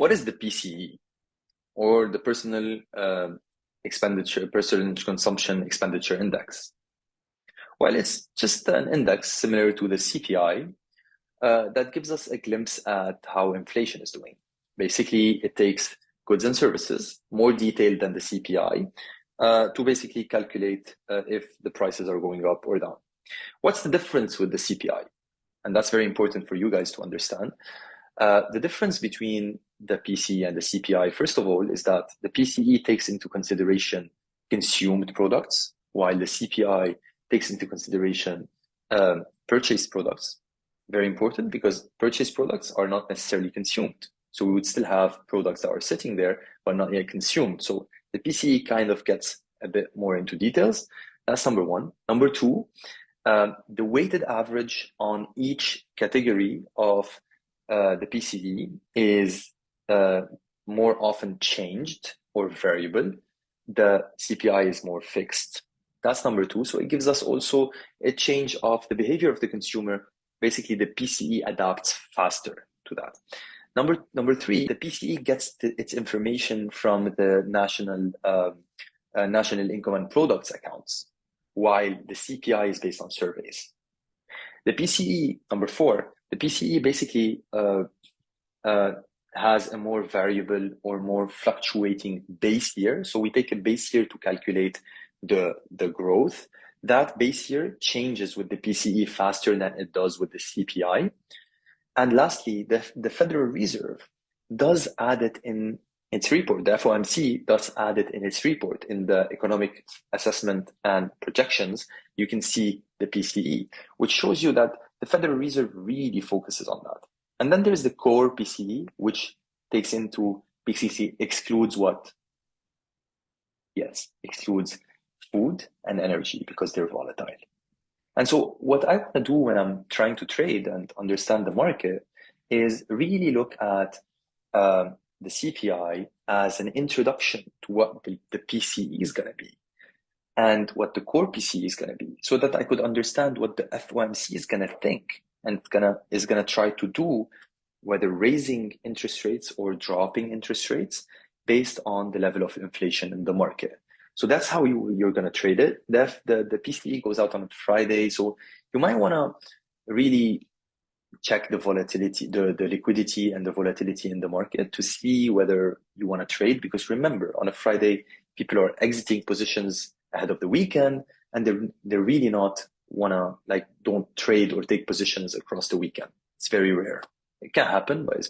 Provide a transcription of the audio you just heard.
What is the PCE, or the Personal Consumption Expenditure Index? Well, it's just an index similar to the CPI that gives us a glimpse at how inflation is doing. Basically, it takes goods and services, more detailed than the CPI, to basically calculate if the prices are going up or down. What's the difference with the CPI? And that's very important for you guys to understand. The difference between the PCE and the CPI, first of all, is that the PCE takes into consideration consumed products, while the CPI takes into consideration purchased products. Very important, because purchased products are not necessarily consumed. So we would still have products that are sitting there, but not yet consumed. So the PCE kind of gets a bit more into details. That's number one. Number two, the weighted average on each category of the PCE is more often changed or variable. The CPI is more fixed. That's number two. So it gives us also a change of the behavior of the consumer. Basically, the PCE adapts faster to that. Number three, the PCE gets its information from the National Income and Products accounts, while the CPI is based on surveys. The PCE, number four, the PCE basically has a more variable or more fluctuating base year. So we take a base year to calculate the growth. That base year changes with the PCE faster than it does with the CPI. And lastly, the Federal Reserve does add it in its report. The FOMC does add it in its report. In the Economic Assessment and Projections, you can see the PCE, which shows you that the Federal Reserve really focuses on that. And then there's the core PCE, which takes into, PCE excludes what? Yes, excludes food and energy because they're volatile. And so what I want to do when I'm trying to trade and understand the market is really look at the CPI as an introduction to what the PCE is going to be and what the core PCE is going to be, so that I could understand what the FOMC is going to think and is going to try to do, whether raising interest rates or dropping interest rates based on the level of inflation in the market. So that's how you're going to trade it. The PCE goes out on Friday, so you might want to really check the volatility, the liquidity and the volatility in the market to see whether you want to trade. Because remember, on a Friday, people are exiting positions ahead of the weekend, and they're really not don't trade or take positions across the weekend. It's very rare. It can happen, but it's